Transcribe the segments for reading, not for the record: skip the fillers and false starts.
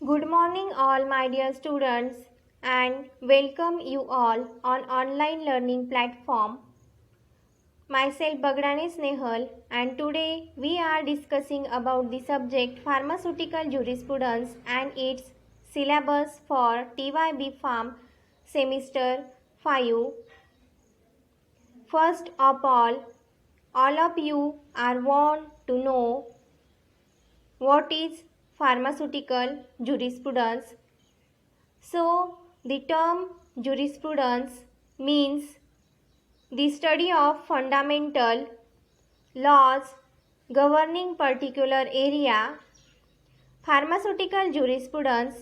Good morning, all my dear students, and welcome you all on online learning platform. Myself Bagdane Snehal, and today we are discussing about the subject pharmaceutical jurisprudence and its syllabus for TYB Farm semester 5. First of all of you are want to know what is pharmaceutical jurisprudence. So, the term jurisprudence means the study of fundamental laws governing particular area. Pharmaceutical jurisprudence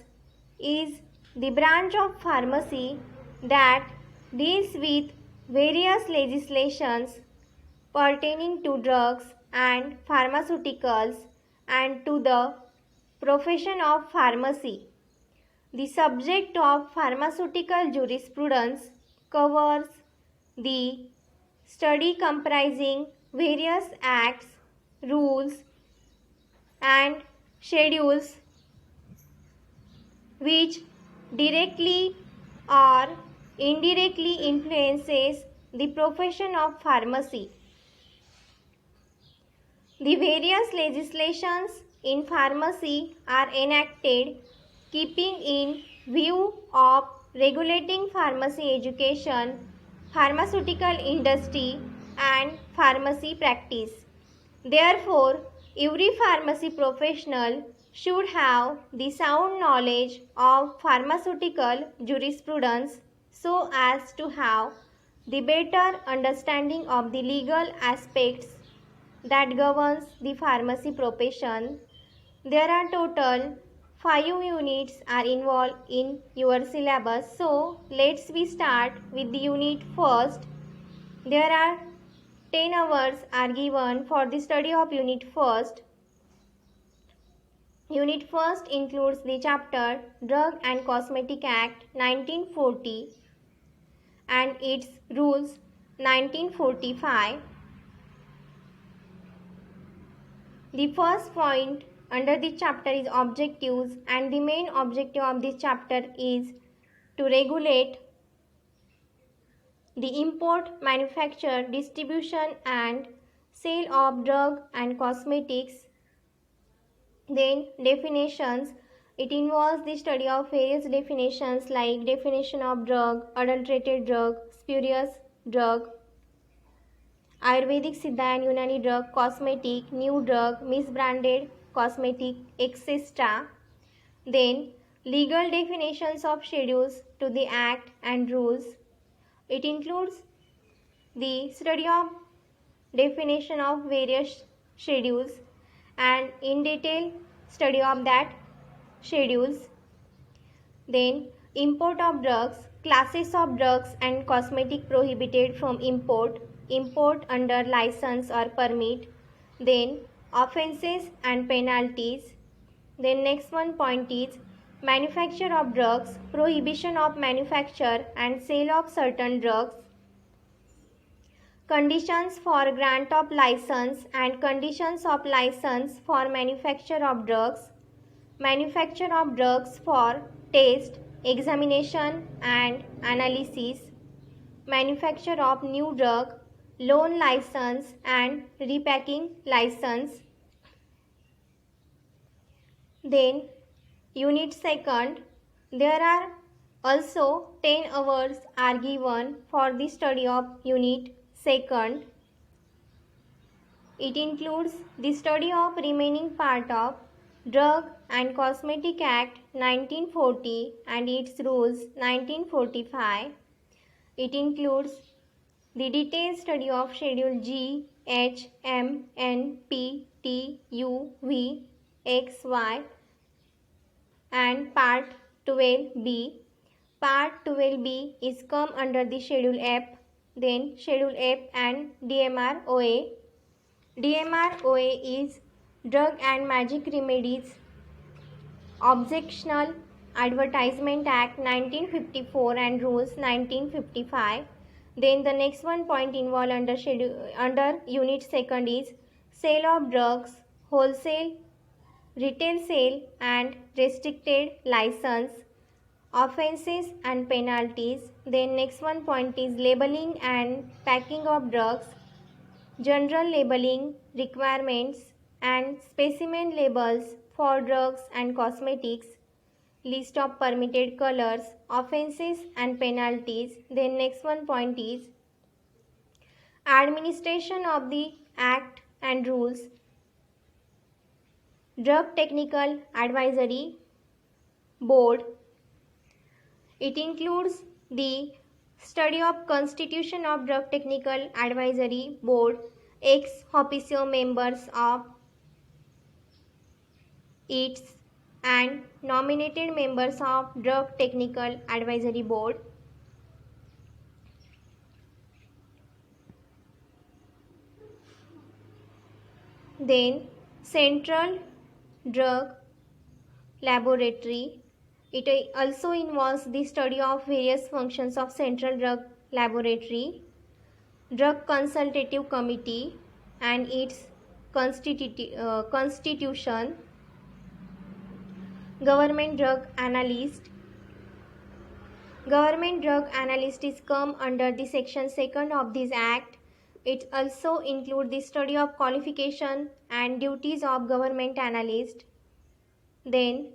is the branch of pharmacy that deals with various legislations pertaining to drugs and pharmaceuticals and to the profession of pharmacy. The subject of pharmaceutical jurisprudence covers the study comprising various acts, rules, and schedules which directly or indirectly influences the profession of pharmacy. The various legislations in pharmacy are enacted keeping in view of regulating pharmacy education, pharmaceutical industry, and pharmacy practice. Therefore, every pharmacy professional should have the sound knowledge of pharmaceutical jurisprudence so as to have the better understanding of the legal aspects that governs the pharmacy profession. There are total 5 units are involved in your syllabus. So let's we start with the unit first. There are 10 hours are given for the study of unit first. Unit first includes the chapter Drug and Cosmetic Act 1940 and its rules 1945. The first point under this chapter is objectives, and the main objective of this chapter is to regulate the import, manufacture, distribution and sale of drug and cosmetics. Then definitions. It involves the study of various definitions like definition of drug, adulterated drug, spurious drug, Ayurvedic, Siddha and Unani drug, cosmetic, new drug, misbranded cosmetic, etc. Then legal definitions of schedules to the Act and rules. It includes the study of definition of various schedules and in detail study of that schedules. Then import of drugs, classes of drugs and cosmetic prohibited from import, import under license or permit. Then offences and penalties. Then next one point is manufacture of drugs, prohibition of manufacture and sale of certain drugs, conditions for grant of license and conditions of license for manufacture of drugs, manufacture of drugs for test, examination and analysis, manufacture of new drug, loan license and repacking license. Then unit second, there are also 10 hours are given for the study of unit second. It includes the study of remaining part of Drug and Cosmetic Act 1940 and its rules 1945. It includes the detailed study of Schedule G, H, M, N, P, T, U, V, X, Y and Part 12B. Part 12B is come under the Schedule F, then Schedule F and DMROA. DMROA is Drug and Magic Remedies Objectionable Advertisement Act 1954 and Rules 1955. Then the next one point involved under unit second is sale of drugs, wholesale retail sale and restricted license, offenses and penalties. Then next one point is labeling and packing of drugs, general labeling requirements and specimen labels for drugs and cosmetics, list of permitted colors, offenses and penalties. Then next one point is administration of the act and rules, drug technical advisory board. It includes the study of constitution of drug technical advisory board, ex officio members of its and nominated members of drug technical advisory board. Then central drug laboratory. It also involves the study of various functions of central drug laboratory, drug consultative committee and its constitution, government drug analyst. Government drug analyst is come under the section 2nd of this act. It also includes the study of qualification and duties of government analyst. Then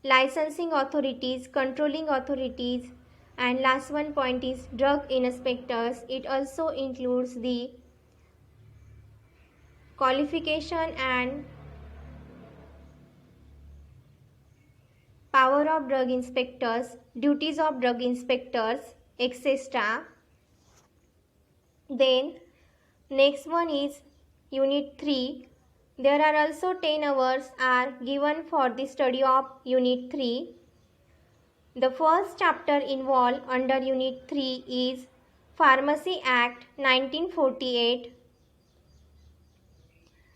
licensing authorities, controlling authorities, and last one point is drug inspectors. It also includes the qualification and power of drug inspectors, duties of drug inspectors, etc. Then next one is unit 3. There are also 10 hours are given for the study of unit 3. The first chapter involved under unit 3 is Pharmacy Act 1948.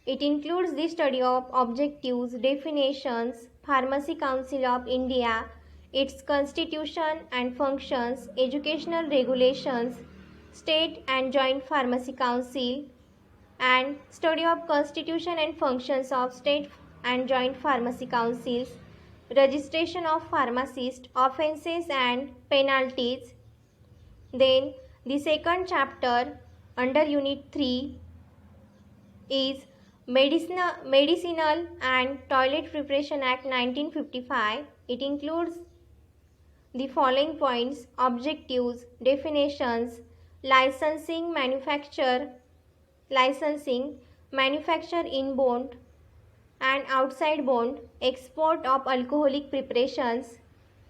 It includes the study of objectives, definitions, Pharmacy Council of India, its constitution and functions, educational regulations, state and joint pharmacy council, and study of constitution and functions of state and joint pharmacy councils, registration of pharmacists, offences and penalties. Then the second chapter under unit 3 is Medicinal and Toilet Preparation Act 1955. It includes the following points: objectives, definitions, licensing, manufacture inbound and outside bound, export of alcoholic preparations,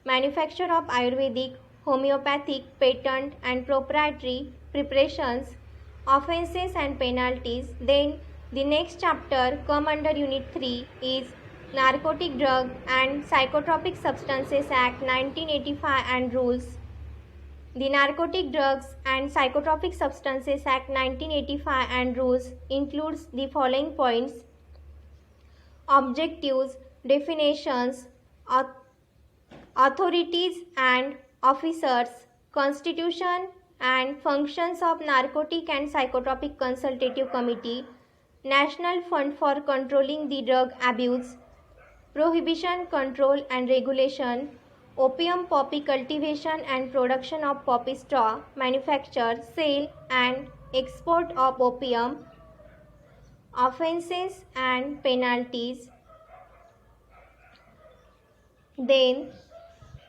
manufacture of Ayurvedic, homeopathic, patent and proprietary preparations, offences and penalties. Then the next chapter come under unit 3 is Narcotic Drug and Psychotropic Substances Act 1985 and rules. The Narcotic Drugs and Psychotropic Substances Act 1985 and rules includes the following points: objectives, definitions, authorities and officers, constitution and functions of Narcotic and Psychotropic Consultative Committee, National Fund for Controlling the Drug Abuse, prohibition, control and regulation, opium poppy cultivation and production of poppy straw, manufacture, sale and export of opium, offences and penalties. Then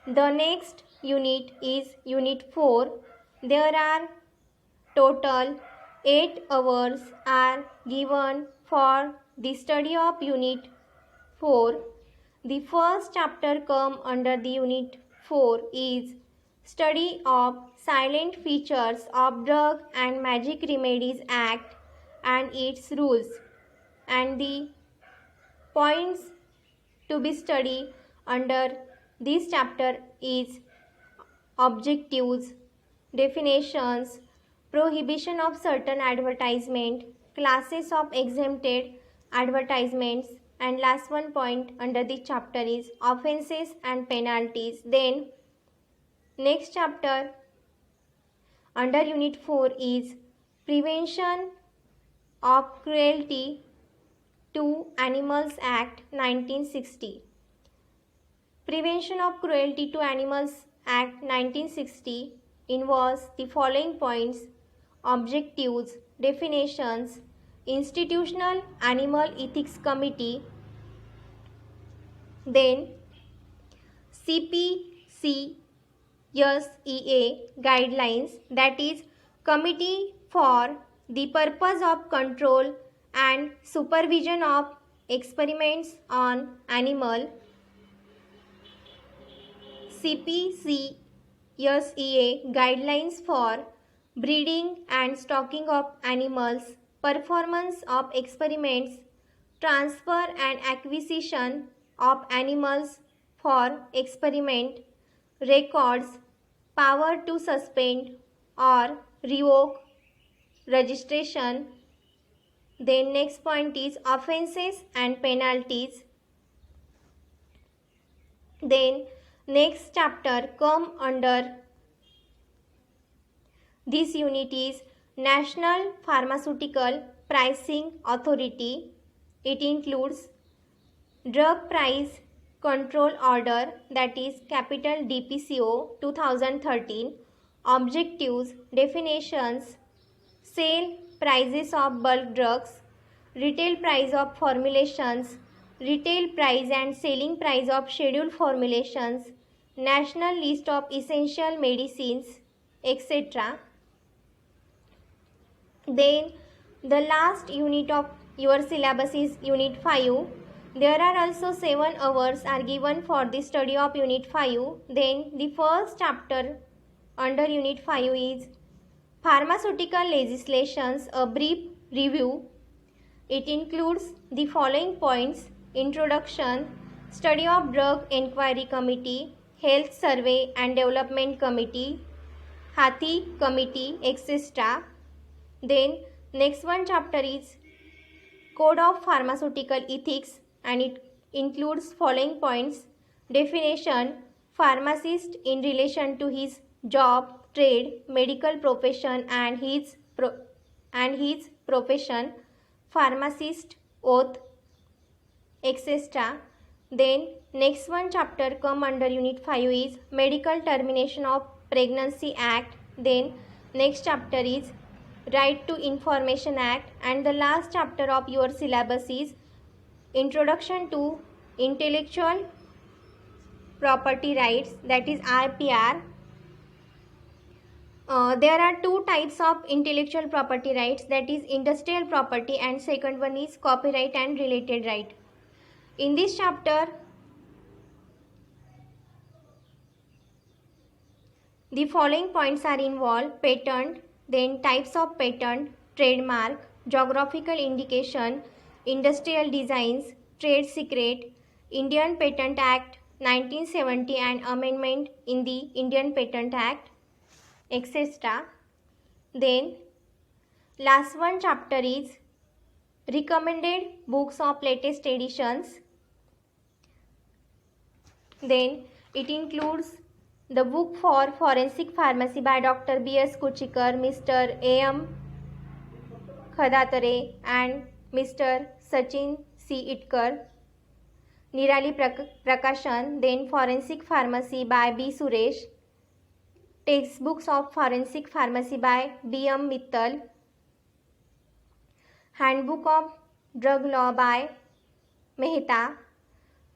the next unit is unit 4. There are total 8 hours are given for the study of unit 4. The first chapter come under the unit 4 is study of silent features of Drug and Magic Remedies Act and its rules, and the points to be studied under this chapter is objectives, definitions, prohibition of certain advertisement, classes of exempted advertisements, and last one point under this chapter is offences and penalties. Then next chapter under unit 4 is prevention of cruelty to Animals Act 1960. Prevention of Cruelty to Animals Act 1960 involves the following points: objectives, definitions, institutional animal ethics committee, then CPCSEA guidelines, that is Committee for the Purpose of Control and Supervision of Experiments on Animal. CPCSEA guidelines for breeding and stocking of animals, performance of experiments, transfer and acquisition of animals for experiment, records, power to suspend or revoke registration. Then next point is offences and penalties. Then next chapter come under this unit is National Pharmaceutical Pricing Authority. It includes Drug Price Control Order, that is capital DPCO 2013, objectives, definitions, sale prices of bulk drugs, retail price of formulations, retail price and selling price of scheduled formulations, national list of essential medicines, etc. Then the last unit of your syllabus is Unit 5. There are also 7 hours are given for the study of Unit 5. Then the first chapter under Unit 5 is Pharmaceutical Legislations, a brief review. It includes the following points: introduction, study of Drug Inquiry Committee, Health Survey and Development Committee, Hathi Committee, etc. Then next one chapter is Code of Pharmaceutical Ethics, and it includes following points: definition, pharmacist in relation to his job, trade, medical profession and his profession, pharmacist oath, etc. Then next one chapter come under Unit 5 is Medical Termination of Pregnancy Act. Then next chapter is Right to Information Act, and the last chapter of your syllabus is Introduction to Intellectual Property Rights, that is IPR. There are two types of intellectual property rights, that is industrial property and second one is copyright and related right. In this chapter, the following points are involved: patent, then types of patent, trademark, geographical indication, industrial designs, trade secret, Indian Patent Act 1970 and amendment in the Indian Patent Act, etc. Then last one chapter is recommended books of latest editions. Then it includes the book for Forensic Pharmacy by Dr. B.S. Kuchikar, Mr. A.M. Khadatare and Mr. Sachin C. Itkar, Nirali Prakashan. Then Forensic Pharmacy by B. Suresh, textbooks of Forensic Pharmacy by B.M. Mittal, Handbook of Drug Law by Mehta,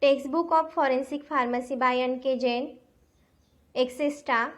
textbook of Forensic Pharmacy by N.K. Jain, etc.